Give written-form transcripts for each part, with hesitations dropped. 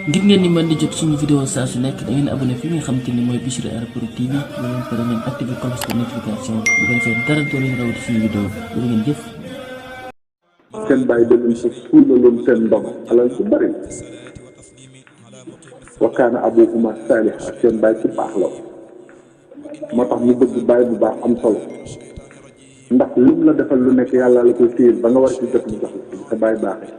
ngir ngeen ni mën di jot suñu vidéo saa su nekk da ngeen abonné fi nga xamante ni mooy Bichri Airport TV bu leen pare ngeen activé cloche de notification bu ko defee dara doo leen rawati suñu vidéo bu ngeen jëf. seen bàyyi da leen ko suulaloon seen ndox alal su bëri wa kaana abuhuma saaliha seen bàyyi ci baax la moo tax ñu bëgg bàyyi bu baax am solo ndax lu mu la defal lu nekk yàlla la koy téyel ba nga war ci jot mu jox la sa bàyyi baaxee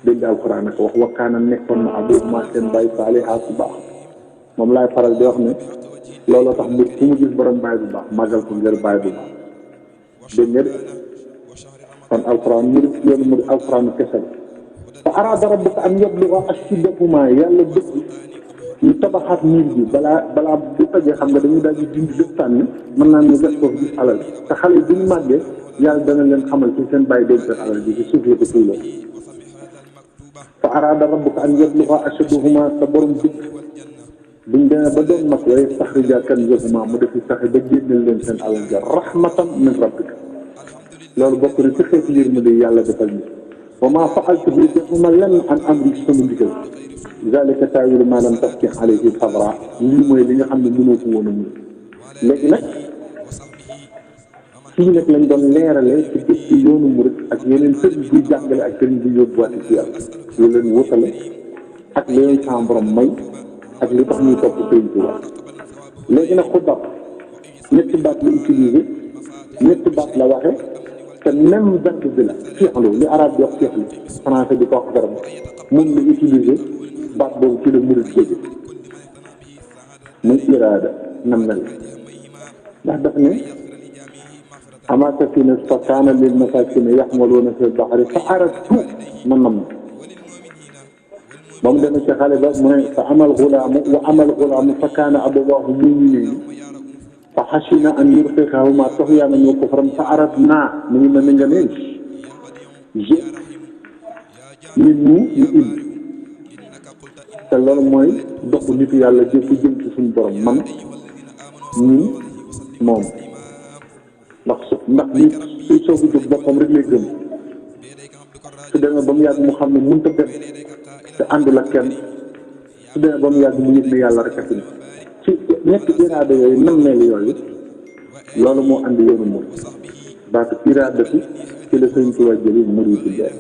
dégg nga alxuraan ak wax wa kaana nekkoon na abuhuma seen bàyyi saaliha ku baax moom laay faral di wax ne looloo tax mu fu mu gis borom bàyyi bu baax màggal ko ngir bàyyi bu baax dégg nga de kon alxuraan mu loolu mu di alxuraan kese la fa araada rabbuka an yablugha ashuddahumaa yàlla bëgg ñu tabaxaat miir bi balaa bu tojee xam nga dañuy daal di dindi dëpp tànn mën naa ñu gas foofu gis alal te xale yi bu ñu màggee yàlla dana leen xamal ci seen bàyyi denc seen alal bi ci suuf la ko tuuloo fa araada rabbuka an yablugha ashuddahumaa sa borom bëgg buñ demee ba doon mag wa yastaxrija kanzahumaa mu defi saxe ba génneel leen seen alal ja rahmatan min rabbika loolu bokk na ci xeeti yërmande yàlla defal ñu wa maa fa'altuhu defuma lenn an amri sama ndigal zalika taawilu maa lam tasти alayhi sabra lii mooy li nga xam ne mënoo ko woon a mën léegi nag fii nag lañ doon leerale ci dëkk yoonu murid ak yeneen sëriñ buy jàngale ak sëriñ buy yóbbuwaate ci yàlla lu leen wutale ak li leen sa borom may ak li tax ñuy topp sëriñ ci wax léegi nag xudab ñetti baat la utilisé ñetti baat la waxe te même verbe bi la fi'lu li arab di wax fi'lu français di ko wax verbe moom la utilisé baat boobu ci la murid jóge muy iraada nam mel ndax daf ne ama safina fa kaana lil masakina yaxmaluuna fi lbaxri fa aradtu man nam ba mu demee ci xale ba mu ne fa amal xulaamu wa amal xulaamu fa kaana abawaahu mu'minayni fa xasina an yurhiqahumaa tughyanan wa kufran fa aradnaa mu ngi mel ni nga ne je nit ñu indi te loolu mooy doxu nitu yàlla jëf jëm ci suñu borom man ñii moom ndax nit suy soog a jóg boppam rek lay gëm su demee ba mu yàgg mu xam ne mënut a dem te àndul ak kenn su demee ba mu yàgg mu yëg ne yàlla rek a fi ci ñetti iraada yooyu nammeel yooyu loolu moo andi yoonu murid baatu iraada fi ci la sëñ Tuubaa jëli muridu leer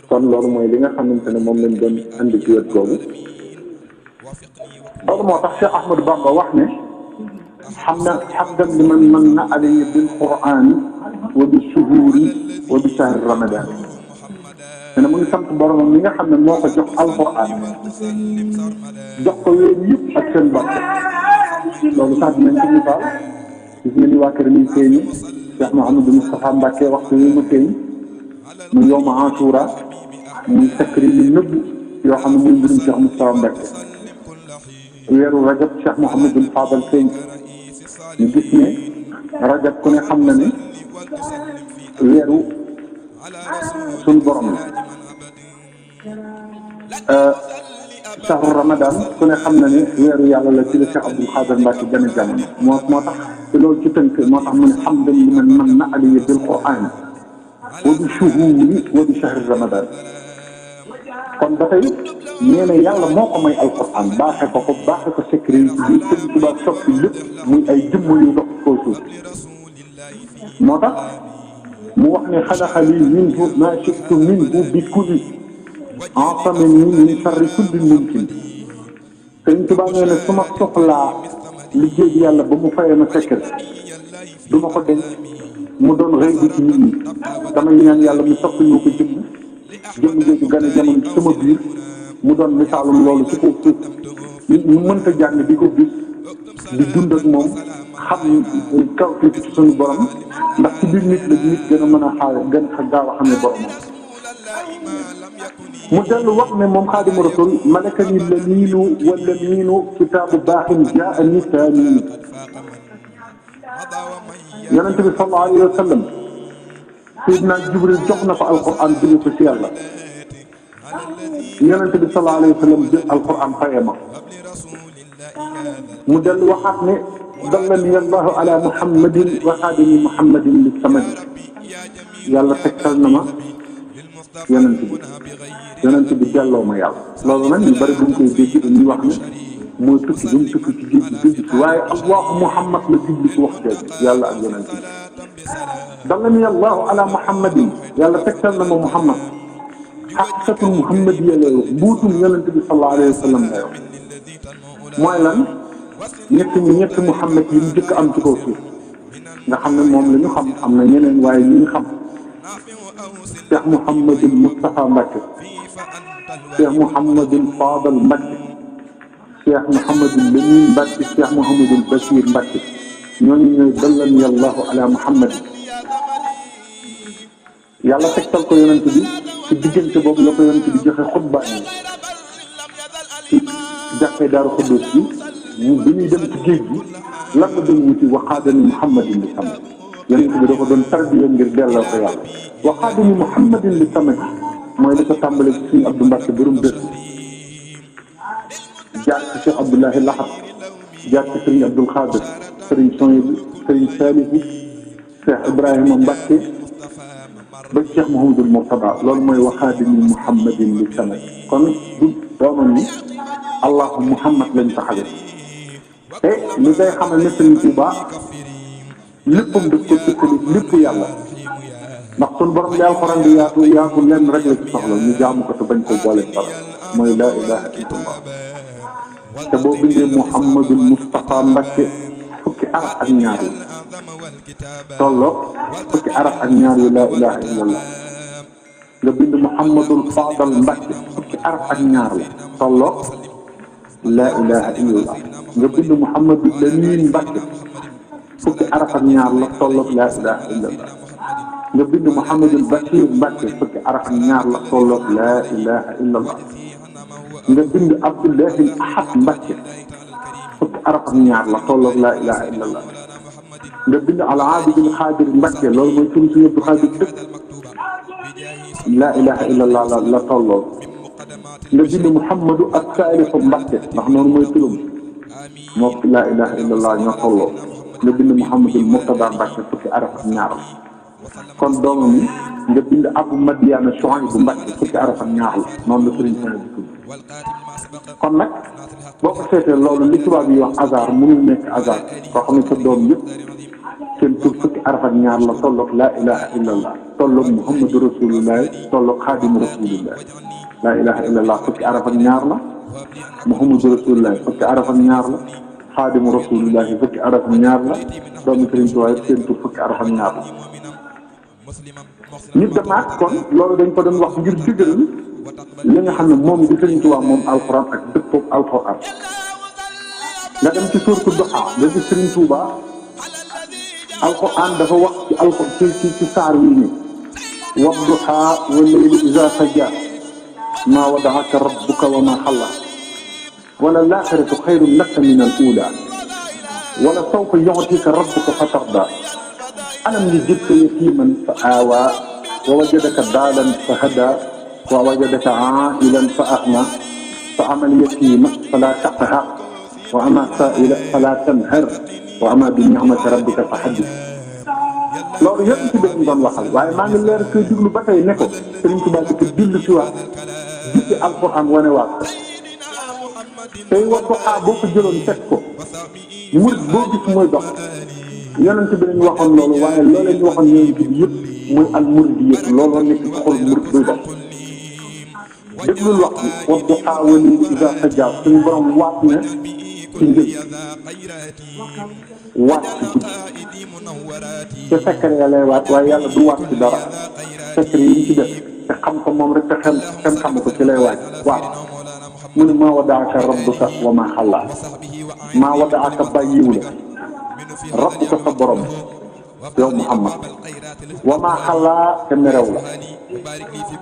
kon loolu mooy li nga xamante ne moom lañ doon andi ci wet googu loolu moo tax Cheikh Ahmadou Bamba wax ne hamdan liman manna alayya bil qur'ani wa bi shuhuri wa bi shahri ramadan ne mu ngi sant boromam mi nga xam ne moo ko jox alquran jox ko yooyu yëpp ak seen bopp loolu sax dinañ ko misaal gis nga ni waa kër mi feeñi Cheikh Mouhamadou Moustapha Mbacké waxtu yi mu feeñ mu yowma Ashura muy secret yu nëbb yoo xam ne muy mbirum Cheikh Moustapha Mbacké weeru rajab Cheikh Mouhamadou Fadal feeñ ñu gis ne rajab ku ne xam na ne weeru suñu borom la shahru ramadan ku ne xam na ne weeru yàlla la ci la Cheikh Abdoul Khadir Mbacké gën a jamono moo tax te loolu ci tënk moo tax mu ne hamdan liman manna alayya bil qur'an wa bi shuhuri wa bi shahri ramadan kon ba tey nee na yàlla moo ko may alquran baaxe ko secret yi ci biir Sëriñ Tuubaa soppi lépp muy ay jëmm yu dox kaw suuf moo tax mu wax ne xalaqa lii minhu maa shi'tu minhu bi kulli asamani min sharri kulli mumkin Sëriñ Tuubaa nee na su ma soxlaa liggéey yàlla ba mu fayee ma secret du ma ko denc mu doon rëy bi ci nit ñi damay ñaan yàlla mu soppi ñu ko jëmm jooju gën a jamono ci sama biir mu doon misaalum loolu ci kaw suuf ñu mënta jàng di ko gis di dund ak moom xam kaw ci suñu borom ndax ci biir nit la nit gën a mën a gën a gaaw a xam ne borom mu dellu wax ne moom Xaadimu Rasuul malakani lamiinu wala miinu kitaabu baaxin jaa nisaani yonent bi sallallahu alayhi wa sallam Seydina Jibril jox na ko alquran jóge ko ci yàlla yonent bi sallallahu alayhi wa sallam jël alquran fayee ma mu dellu waxaat ne dallani allahu ala muhammadin wa xaadimi muhammadin li samadi yàlla tegtal na ma yonent bi delloo ma yàlla loolu nag ñu bari buñ koy dégg dañuy wax ne mooy tukki bu mu tukki ci géej gi waaye allahu muhammad la jubli ci wax jooju yàlla ak yonent bi dallani allahu ala muhammadin yàlla tegtal na ma muhammad xaqiqatul muhammadiya lay wax mbuutum yonent bi sallallahu alayhi wa sallam lay wax mooy lan ñetti muhammad yi mu jëkk am ci kaw suuf nga xam ne moom la ñu xam am na ñeneen waaye ñi ñu xam Cheikh Mouhamadul Moustapha Mbacke Cheikh Mouhamadul Fadal Mbacke Cheikh Mouhamadul Lamine Mbacke Cheikh Mouhamadul Bachir Mbacke ñooñu ñooy dallani allahu ala muhammad yàlla tegtal ko yonent bi ci diggante boobu la ko yonent bi joxe xutba ci jàkkee Daaru Xuddus bi bi ñuy dem ci géej gi lan la doon wuti waxaadani muhammadin li sama yonent bi da ko doon tarbiya ngir delloo ko yàlla waxaadani muhammadin li sama mooy li ko tàmbale ci suñu Abdou Mbacke borom dër jaar ci Cheikh Abdoulahi Lahat jaar ci Serigne Abdoul Khadir Serigne Soyebu Serigne Salihu Cheikh Ibrahima Mbacke ba Cheikh Mouhamadul Mourtada loolu mooy waxaadani muhammadin li sama kon du doomam ni allahu muhammad lañ taxawee te li ngay xamal ne Serigne Touba léppam daf ko tëkkali lépp yàlla ndax sunu borom li alxuraan di yaatu lenn rek la ci soxla ñu jaamu ko te bañ ko boole dara mooy laa ilaha illallah te boo bindee Mouhamadul Moustapha Mbacke fukki araf ak ñaar yi tolloo fukki araf ak ñaar yi laa ilaha illallah nga bind Mouhamadul Fadal Mbacke fukki araf ak ñaar la tolloo laa ilaha illallah nga bind Mouhamadul Lamine Mbacke fukki araf ak ñaar la tolloog laa ilaha illallah nga bind Mouhamadul Bachir Mbacke fukki araf ak ñaar la tolloog laa ilaha illallah nga bind Abdoulahi Ahad Mbacke fukki araf ak ñaar la tolloog laa ilaha illallah nga bind Al-Abidul Xaadir Mbacke loolu mooy turu suñu Abdou Xaadir dëkk laa ilaha illallah la tolloog nga bind Mouhamadou ak Saalihu Mbacke ndax noonu mooy turam moo laa ilaha illallah ñoo tolloo nga bind Mouhamadul Mourtada Mbacke fukki araf ak ñaar la kon doomam yi nga bind Abu Madiana Chouaïbou Mbacke fukki araf ak ñaar la noonu la sëriñ Sonia bi tudd kon nag boo ko seetee loolu li tubaab yi wax hasard mënul nekk hasard koo xam ne sa doom yëpp seen tur fukki araf ak ñaar la tolloog laa ilaha illallah tolloog Muhammadu Rasulullah tolloog Xaadimu Rasulullah laa ilaha illallah fukki araf ak ñaar la Muhammadu Rasulullah fukki araf ak ñaar la Xaadimu Rasulullah fukki araf ak ñaar la doomu Sëriñ Tuubaa seen tur fukki araf ak ñaar la nit damaat kon loolu dañ ko doon wax ngir dëgëral li nga xam ne moom di Sëriñ Tuubaa moom alxuraan ak dëppoog alxuraan nga dem ci suuratu Duha nga gis Sëriñ Tuubaa alxuraan dafa wax ci alxuraan ci saar yi ni wadduha wal-layli izaa sajaa maa wada'aka rabbuka wa maa xalaa wala laaxiratu xayrun laka mina al-uulaa wala sawfa yu'tiika rabbuka fatardaa alam yajidka yatiiman fa aawaa wa wajadaka daalan fa hadaa wa wajadaka aa'ilan fa aghnaa fa amal yatiima falaa taqhar wa amaa saa'ila falaa tanhar wa amaa bi ni'mati rabbika fa haddith loolu yëpp ci doon doon waxal waaye maa ngi leer koy diglu ba tey ne ko Sëriñ Tuubaa di ko dillu si waat jukki alxuraan wane waat ko tey Wadduha boo ko jëloon teg ko murid boo gis mooy dox yonent bi lañu waxoon loolu waaye loolu lañu waxoon yonent bi yëpp muy al murid yëpp looloo nekk ci xol murid buy dox déglul wax bi Wadduha wal-layli izaa sajaa suñu borom waat na ci njël waat ci guddi te secret ya lay waat waaye yàlla du waat ci dara secret yi ñu ci def te xam ko moom rek te xel xam ko ci lay waat mu ne maa wadaaka rabbuka wa maa xalaa maa wadaaka bàyyiwu la rabbuka sa borom yow Muhammad wa maa xalaa te merew la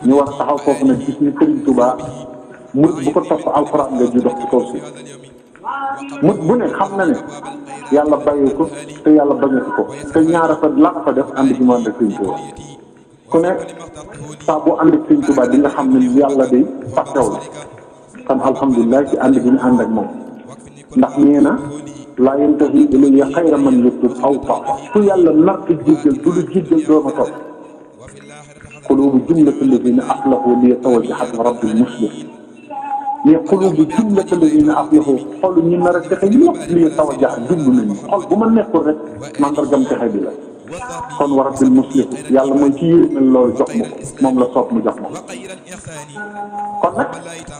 ñu war a taxaw foofu nag gis ni Sëriñ Tuubaa murit bu ko topp alxuraan nga ju dox ci kaw si murit bu ne xam na ne yàlla bàyyi ko te yàlla bañatu ko te ñaara fa la fa def ànd gi mu ànd ak Sëriñ Tuubaa ku ne saa boo ànd ak Sëriñ Tuubaa di nga xam ne yàlla day fàttew la kon alhamdulilah ci ànd gi ñu ànd ak moom ndax nee na laa yantahi ilayya xayra man yutub aw tafa ku yàlla nar ko jéggal du lu jéggal doo ma topp qulubu jumlati alladina aflahu li yatawajjahat rabbil muslih mais qulubu jumlati alladina aflahu xol ñu nar a texe ñëpp li yatawajjahat jublu nañu xol bu ma nekkul rek mandargam texe bi la kon wa rabbil muslih yàlla mooy ci yéenal loolu jox ma ko moom la soob mu jox ma ko kon nag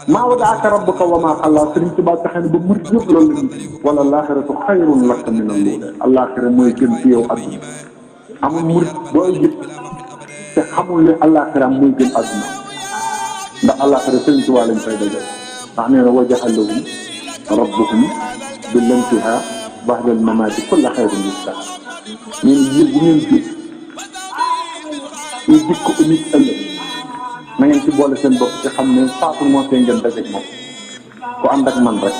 maa wadaaka rabbuka wa maa xalaa Sëriñ Tuubaa taxe ne ba murid yëpp loolu la ñu wala laaxiratu xayrun laka min al-uulaa allaaxira mooy gën ci yow àdduna amul murid booy gis te xamul ne allaaxira mooy gën àdduna ndax allaaxira Sëriñ Tuubaa lañ fay dajal ndax nee na wajaha lahum rabbuhum bil intihaa ba'da al-mamaati kulla xayrin yustaa nee na yéen bu ngeen gis ñu gis ko nit ëllëg na ngeen ci boole seen bopp ci xam ne faatu moo tee ngeen dajeeg moom ku ànd ak man rek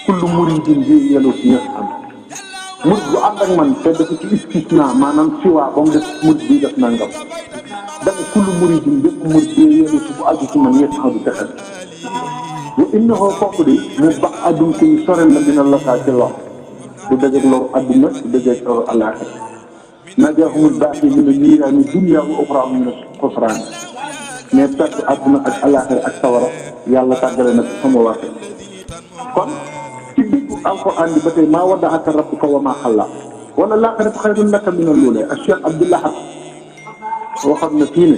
kullu muridin bi yelu ci ñëpp am murid bu ànd ak man te dafa ci istisna maanaam siwaa ba mu def murid bi def nangam dafa kullu muridin bépp murid bi yelu ci bu àgg ci man yëpp xam du texe wa innahu kooku di mu bax adduna kuy sorel la dina lokaa ci lor du dajeeg loru adduna du dajeeg loru alaaxira najaahumul baaqi mina niiraani dunya wa uxraa mina xusraan mais perte adduna ak alaaxira ak sawara yàlla tàggale na sama waxe kon ci diggu alquran bi ba tey maa waddaaka rabbuka wa maa xallaa wala laaxiratu xayrun laka mina l-uulaa ak Cheikh Abdou Lahad waxoon na fii ne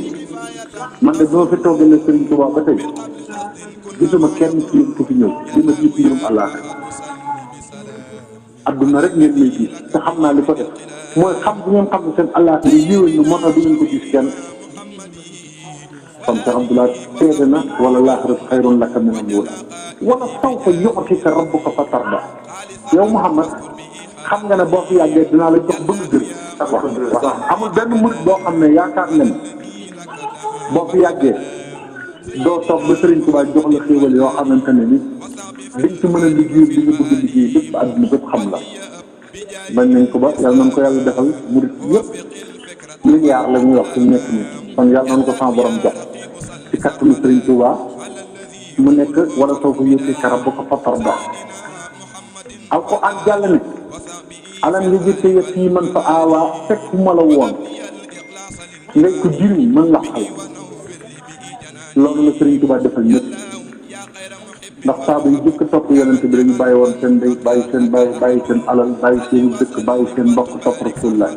man de dama fi toogalee Serigne Touba ba tey gisuma kenn ci yéen ku fi ñëw di ma gis mbirum alaaxira adduna rek ngeen may gis te xam naa li ko def mooy xam bu ngeen xam ne seen alaaxira yéwén na moo tax du ngeen ko gis kenn kon Cheikh Abdou Lahad seede na wala laaxiratu xayrun laka mina l-uulaa wala sawfa yu'tika rabbuka fatardaa yow Muhammad xam nga ne boo fi yàggee dinaa la jox ba nga gërëm. waaw amul benn murid boo xam ne yaakaar nga ne boo fi yàggee doo toog ba Serigne Touba jox la xéewal yoo xamante ne ni diñ ci mën a liggéey li nga bëgg a liggéey lépp ba àdduna bépp xam la bañ nañ ko ba yàlla nañ ko yàlla defal murid yëpp milliard la ñuy wax fi mu nekk nii kon yàlla nañ ko sama borom jox ci kattanu Serigne Touba mu nekk wala sawfa yu'tika rabbuka fatardaa alquran jàll ne alam yajidka yatiiman fa aawaa fekk ma la woon ngay ko jëriñ mën la xal loolu la Serigne Touba defal ñëpp ndax saaba yi jëkk topp yonente bi dañu bàyyi woon seen ndey bàyyi seen bàyyi seen alal bàyyi seen dëkk bàyyi seen mbokk topp rasulullah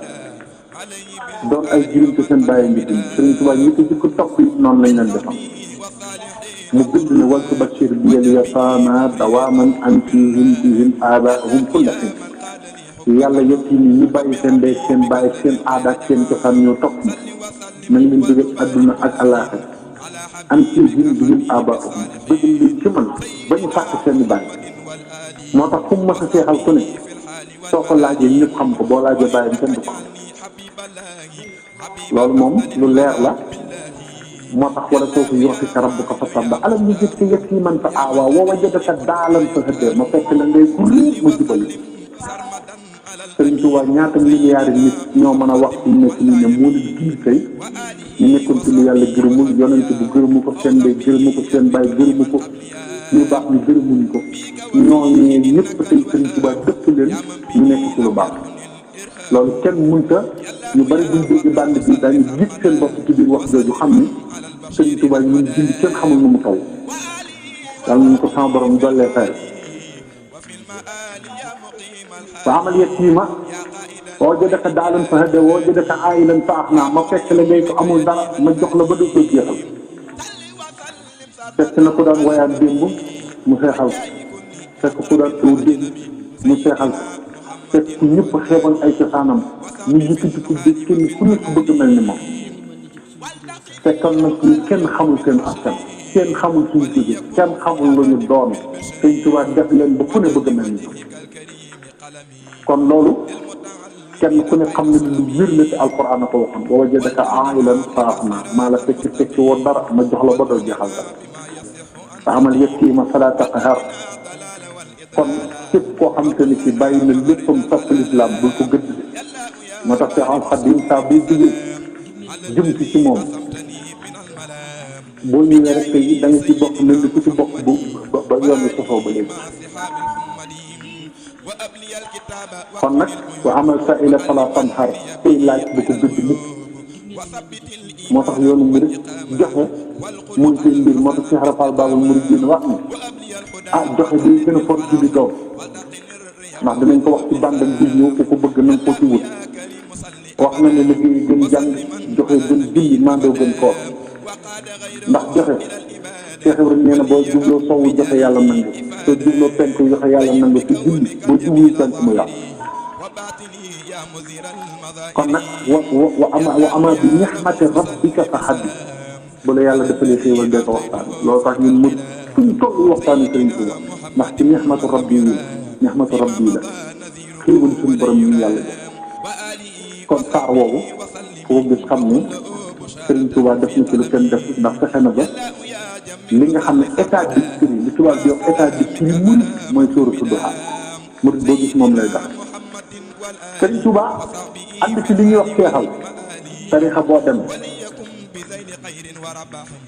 doon ay jëriñ ko seen bàyyi ngi dund Serigne Touba ñi ko jëkk topp yi noonu lañ leen defal mu bind ne wal tubashir biyal yataama dawaaman an fihim bihim aabaahum kulla hin yàlla yëpp yi ñu bàyyi seen ndey seen bàyyi seen aada ak seen cosaan ñoo topp na nañ leen bëgg adduna ak alaaxira an fihim bihim aabaahum bëgg leen ci man ba ñu fàtte seen i bàyyi moo tax fu mu mës a seexal ku ne soo ko laajee ñëpp xam ko boo laajee bàyyam kenn du ko loolu moom lu leer la moo tax wala sawfa yu'tika rabbuka fatardaa alam yajidka yatiiman fa aawaa wa wajadaka daalan fa haddaa ma fekk la ngay ku réer ma jubal Sëriñ Tuubaa ñaata milliards nit ñoo mën a wax ci nekk nii ne moo leen gindi tey ñu nekkoon ci lu yàlla gërëmul yonent bu gërëmu ko seen ndey gërëmu ko seen baay gërëmu ko ñu baax ñu gërëmuñu ko ñooñee ñëpp tey Sëriñ Tuubaa dëpp leen ñu nekk ci lu baax loolu kenn mënta ñu bari buñ dégg bànd bi dañu gis seen bopp ci biir wax jooju xam ni Sëriñ Tuubaa ñu gindi kenn xamul nu mu taw yàlla nañu ko sama borom dollee fay fa amal yatiima wa wajadaka daalan fa haddaa wa wajadaka aa'ilan fa aghnaa ma fekk la ngay ko amul dara ma jox la ba doo koy jeexal fekk na ku daan woyaan démb mu seexal fekk ku daan taw démb mu seexal fekk ku ñëpp xeeboon ay cosaanam ñu yëkkati ko de kenn ku nekk bëgg mel ni moom fekkoon nag ñu kenn xamul seen askan kenn xamul suñu jóge kenn xamul lu ñu doon Sëñ Tuubaa def leen ba ku ne bëgg mel ni kon loolu kenn ku ne xam ne lu wér la ci alquran a ko waxoon wa wajadaka aa'ilan fa aghnaa maa la fekk woon dara ma jox la ba doo jeexal dara fa amal yatiima falaa taqhar kon képp koo xamante ni ci bàyyi na léppam topp lislaam bul ko gëdd moo tax Seex Xaadim saa buy jógee jëm ci moom boo ñëwee rek tey da nga ci bokk mel ni ku ci bokk ba yoon wi sosoo ba léegi kon nag wa amal sa'ila fala tanhar tey laaj bu ko gëdd mukk moo tax yoonu murid joxe muy seen mbir moo tax Cheikh Rafal Babul Mouridine wax ni joxe bi gën a fort ci di doom ndax dinañ ko wax ci bandam bi ñëw ku ko bëgg nañ ko ci wut wax na ne liggéey gën jàng joxe gën julli mandoo gën koor ndax joxe Cheikh Ibrahima nee na boo jubloo sowwu joxe yàlla nangu soo jubloo penku joxe yàlla nangu ci julli boo jublu penk mu yàqu kon nag wa ama bi nixmati rabbika fa xaddi bu la yàlla defalee xéewal dee ko waxtaan loolu tax ñun mu fuñ toll waxtaani Sëriñ Tuuba ndax ci nixmatu rabbi yi nixmatu rabbi la xéewal suñu borom ñu yàlla def kon saar woowu foo gis xam ne Sëriñ Tuuba def na ci lu kenn def ndax fexe na ba li nga xam ne état d'esprit li tubaab di wax état d'esprit murid mooy sóoratu Duha murid boo gis moom lay tax Sëriñ Tuuba ànd ci li ñuy wax seexal tarixa boo dem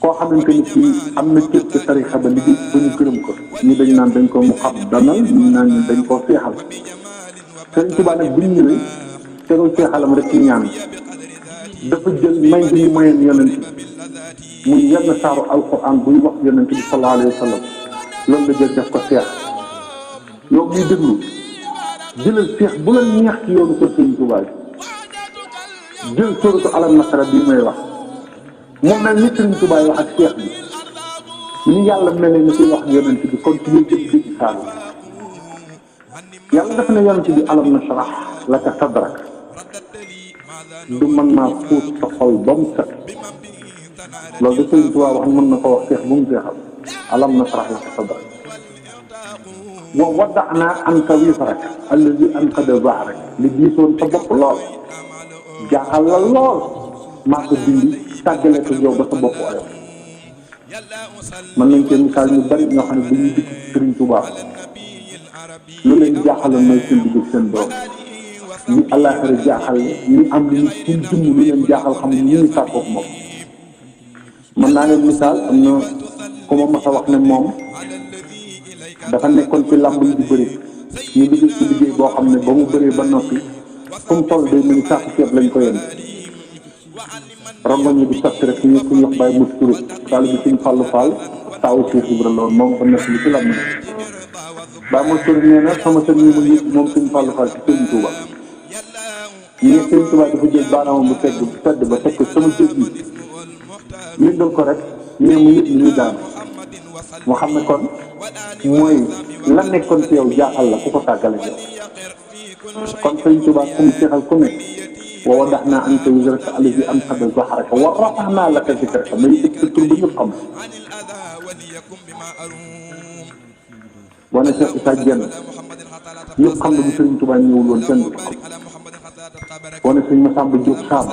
koo xamante ni fii am na cër ci tarixa ba liggéey ba ñu gërëm ko ñu dañ naan dañ ko mu xam danal ñu naan dañ koo seexal Sëriñ Tuuba nag bu ñu ñëwee tegul seexalam rek ci ñaan dafa jël may bi ñu mayoon yonent bi muy yenn saaru alquran buy wax yonent bi sallallahu alayhi wa sallam loolu la jël def ko seex yow muy déglu jëlal seex bu la neex ci yoonu ko Sëriñ Tuuba jël suratu alam nasara bii may wax mu mel ni Sëriñ Tuuba wax ak seex bi ni yàlla mel ni koy wax yonent bi kon ci ñuy jëm dégg saaru yàlla dafa ne yonent bi alam nasrah laka sadrak du mën naa fuut sa xol ba mu set loolu da Sëriñ Tuuba wax mën na ko wax seex bu mu seexal alam nasrah laka sadrak wa wada'naa anka wizrak allazi anqada zahrak li diisoon sa bopp lool jaaxal la lool maa ko dindi tàggale ko yow ba sa bopp ayo mën nañ cee misaal ñu bari ñoo xam ne bu ñuy dikk Sëriñ Tuuba lu leen jaaxaloon mooy seen digg seen borom ñi àllaaxira jaaxal ñi am lu ñu suñ dund lu leen jaaxal xam ne ñu ngi sàkkoog moom mën naa leen misaal am na ku ma mas a wax ne moom dafa nekkoon ci làmb yi di bëri ñu liggéey ci liggéey boo xam ne ba mu bëree ba noppi fu mu toll day mel ni saaku ceeb lañ ko yónnee rongoñ ñi di sotti rek ñu ku ñu wax bàyyi mut turé daal bi suñ Fallu Fall taawu Cheikh Ibra loolu moom ko nekk li ci làmb bàyyi mut turé nee na sama sëñ yi ma yëg moom suñ Fallu Fall ci Sëriñ Tuuba ñu ne Sëriñ Tuuba dafa jël baaraamam bu tedd ba teg ko sama jëg yi yëngal ko rek ñu ne mu yëg li ñu daan moo xam ne kon mooy la nekkoon ci yow jaaxal la ku ko tàggale yow kon Sëriñ Tuuba ku mu seexal ku nekk wa wada'naa anka wizraka allazi anqada zahraka wa rafa'naa laka zikraka may ëpp sa tur ba ñëpp xam boo ne Cheikh Issa Diène ñëpp xam ne bu Sëriñ Tuuba ñëwul woon kenn du ko xam boo ne Sëriñ Massamba Diop Samb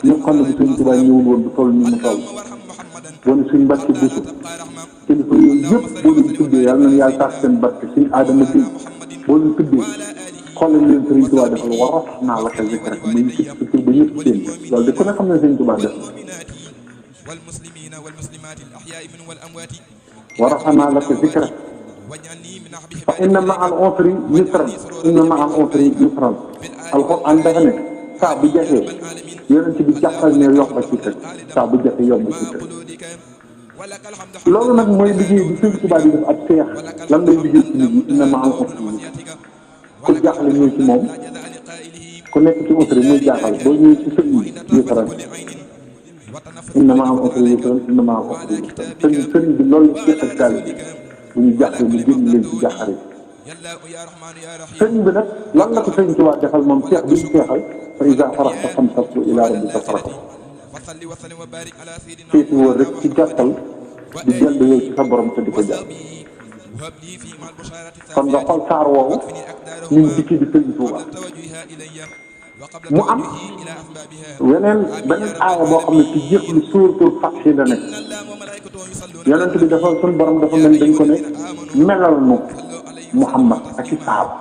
ñëpp xam ne bu Sëriñ Tuuba ñëwul woon du toll ni mu toll boo ne Sëriñ Mbàkke Buso kilifa yooyu yëpp boo leen tuddee yàlla na yàlla tax seen barke Sëriñ Adama Gueye boo leen tuddee xoolal leen Sëriñ Tuuba defal wa rafa'naa laka zikraka muy ci sa tur ba ñëpp seen loolu de ku ne xam ne Sëriñ Tuuba def wa rafa'naa laka zikraka fa inna ma'al usri yusran inna ma'al usri yusran alxuraan dafa ne saa bu jafee yonent bi jàppal ne yomb ci tëj saa bu jafee yomb ci tëj loolu nag mooy liggéey bi Sëriñ Tuuba di def ak seex lan lay liggéey ci nit ñi inna ma'al usri ku jaaxle ñëw ci moom ku nekk ci usri muy jaaxal boo ñëwee ci sëriñ bi yusran inna ma'al usri yusran inna ma'al usri yusran sëriñ bi loolu ci ak daal bu ñu jaaxle mu génn leen ci jaaxare sëriñ bi nag lan la ko Sëriñ Tuuba defal moom seex bi mu seexal fa iza faraxta fansab ila rabbika farxab féeti woo rek ci gàttal di dellu yow ci sa borom te di ko jàll kon nga xool saar woowu ñun dikki di Sëriñ Tuuba mu am beneen aaya boo xam ne ci jeexlu suuratul Fath la nekk yonent bi dafa suñu borom dafa mel dañ ko ne melal nu Muhammad ak ci saaba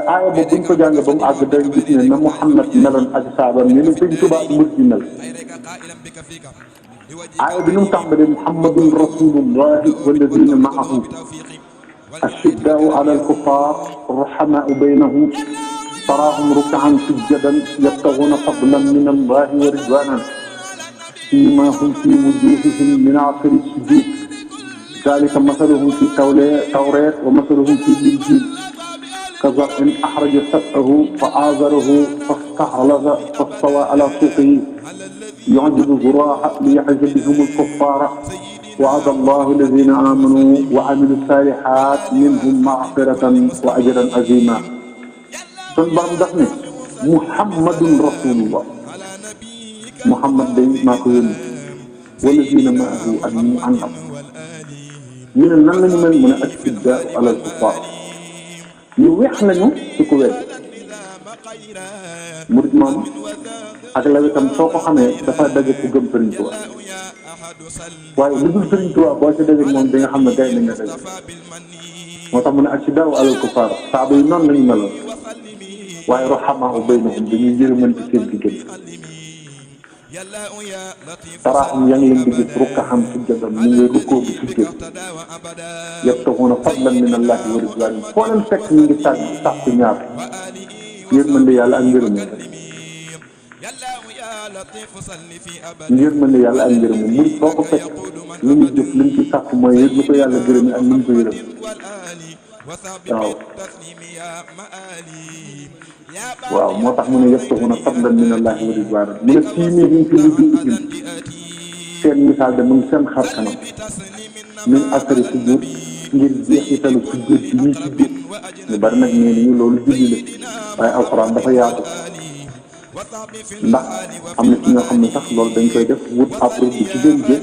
aaya boobu buñ ko jàngee ba mu àgg dañ gis ne na Muhammad meloon ak saaba ni ne Sëriñ Tuuba mës di mel aaya bi nu mu tàmbalee Muhammadun rasulullahi walladina maahu ashiddaau ala alkuffar ruhamaau baynahum taraahum ruk'an sujjadan yabtaghuna fadlan min allahi wa ridwanan simahum fi wujuhihim min athari sujud zalika mathaluhum fi tawrat wa mathaluhum fi injil kazar'in ahraja shat'ahu fa'azarahu fastaghlaza fastawa ala suqihi yu'jibu zuraa'a liyahza bihim al-kuffara wa'ada allahu alladhina amanu wa 'amilu salihat minhum maghfiratan wa ajran 'azima. Sun borom daf ne muhammadun rasulullah muhammad day maa ko yónni walladhina ma'ahu ak ñu àndam ñu ne nan lañu mel mu ne ashiddaa'u 'ala al-kuffar ñu weex lañu ci ku wedd murid moom ak lawitam soo ko xamee dafa daje ku gëm Sëriñ Tuubaa waaye lu dul Sëriñ Tuubaa boo ci daje moom di nga xam ne gay na nga daje moo tax mu ne ashiddaa'u 'ala al-kuffar saaba yi noonu lañu meloon waaye ruhamaa'u baynahum dañuy yërëmante seen diggante taraahum yaa ngi leen di gis ruk'an sujjadan ñu ngi rukkoo bi sujjat yabtaghuuna fadlan min allahi wa ridwaanan foo leen fekk ñu ngi sax ci ñaar yërmande yàlla ak ngërëm yërmande yàlla ak ngërëm murid foo ko fekk lu ñu jëf li ñu ci sàkk mooy yër lu ko yàlla gërëm ak ni ñu ko yërëm waaw moo tax mu ne yabtaghuuna fadlan min allahi wa ridwaanan mu ne siimihim fi wujuuhihim seen misaal de mu ngi seen xar kanam min asari sujud ngir jeexitalu sujud bi ñuy sujud ñu bari nag nee nañu loolu julli la waaye alxuraan dafa yaatu ndax am na ci ñoo xam ne sax loolu dañ koy def wut après bi ci gën jëf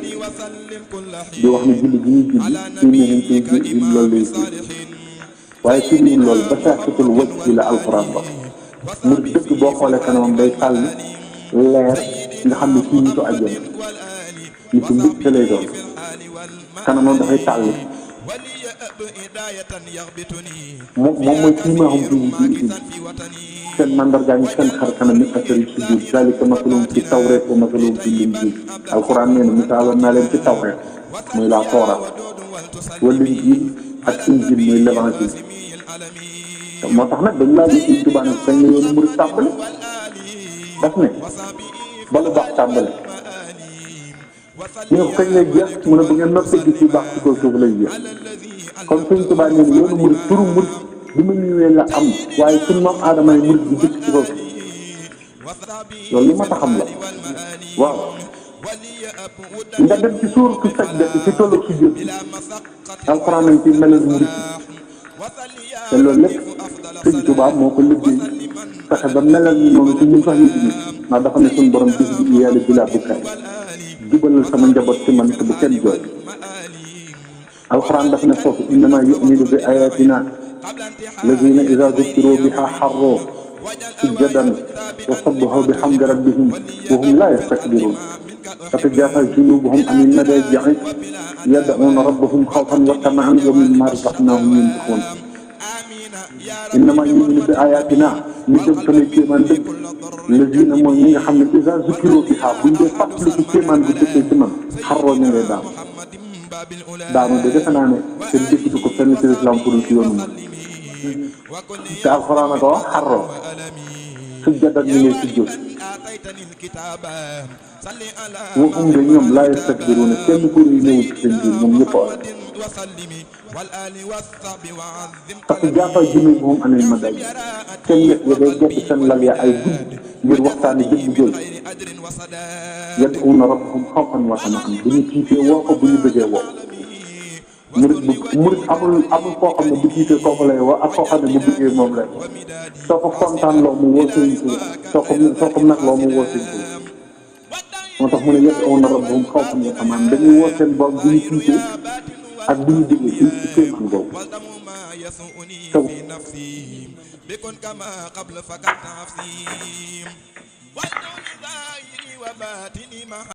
di wax ne julli bi ñuy julli siimihim fi wujuuhihim loolu lay julli waaye ci biir loolu ba saaxitul waj bi la alxuraan wax mu dëgg boo xoolee kanamam day sàll leer nga xam ne kii nitu àjjana nitu mbégte lay doon kanamam dafay tàll moom mooy siimahum fi wujuuhihim seen mandargaa ñi seen xar kanam ni asari sujud zalika masaluhum fi tawreet wa masaluhum fi linjiil alxuraan nee na misaaloon naa leen ci tawreet muy la Tawraat wala linjiil ak injiil muy l'évangile moo tax nag dañu laa gis Sëriñ Tuubaa nag dañ ne yoonu murid tàmbali daf ne ba lu baax tàmbali ñu ne ko kañ lay jeex mu ne bu ngeen noppee gis yu baax ci kaw suuf lay jeex kon Sëriñ Tuubaa nee na yoonu murid turu murid bi ma ñëwee la am waaye suñu maam aadama yi murid bi jëkk ci kaw suuf loolu li ma tax xam la waaw nga dem ci suuratu Sajda ci tollu ci jot alxuraan nañ ci melal murid te loolu lépp Sëriñ Tuubaa moo ko liggéey fexe ba melal ñu noonu ci ñun sax ñu ci ndax dafa ne suñu borom bis bi yàlla bilaa bukkaay jubalal sama njaboot ci man te bu kenn jooy alxuraan dafa ne foofu innamaa yu'minu bi ayaatinaa lazina izaa zukkiruu bihaa xarruu sujjadan wa sabbahu bihamdi rabbihim wa hum laa yastakbiruun tatajaafaa junuubuhum anil madaaji'i yad'uuna rabbahum xawfan wa tama'an wa mimmaa razaqnaahum yunfiquun innamaa yu'minu bi ayaatinaa ñu dem samay kéemaan dëgg lazina mooy ñi nga xam ne izaa zukkiruu bihaa buñ dee fàttali ci kéemaan bu dëkkee ci man xarroo ñu ngay daanu de defe naa ne seen déggitu ko fenn ci lislaam pour ci yoonu ma te alxuraan a ko wax xarroo sujjadan ñu ngay sujjóot waxum de ñoom laa yastakbiruuna kenn ku yi ñëwul ci seen biir moom ñëpp a tatajaafaa junuubuhum anil madaaji seen wet ya day gett seen lal ya ay guddi ngir waxtaane jëmm jooy yad'uuna rabbahum xawfan wa tama'an bu ñu tiitee woo ko bu ñu bëggee woo murit amul koo xam ne bu tiitee kooku lay woo ak koo xam ne bu bëggee moom lay woo soo ko kontaan loo mu woo Sëriñ Tuubaa soo ko nag loo mu woo Sëriñ Tuubaa moo tax mu ne yad'uuna rabbahum xawfan wa tama'an dañuy woo seen borom bu ñu tiitee ak bu ñu déggee ci kéemaan boobu taw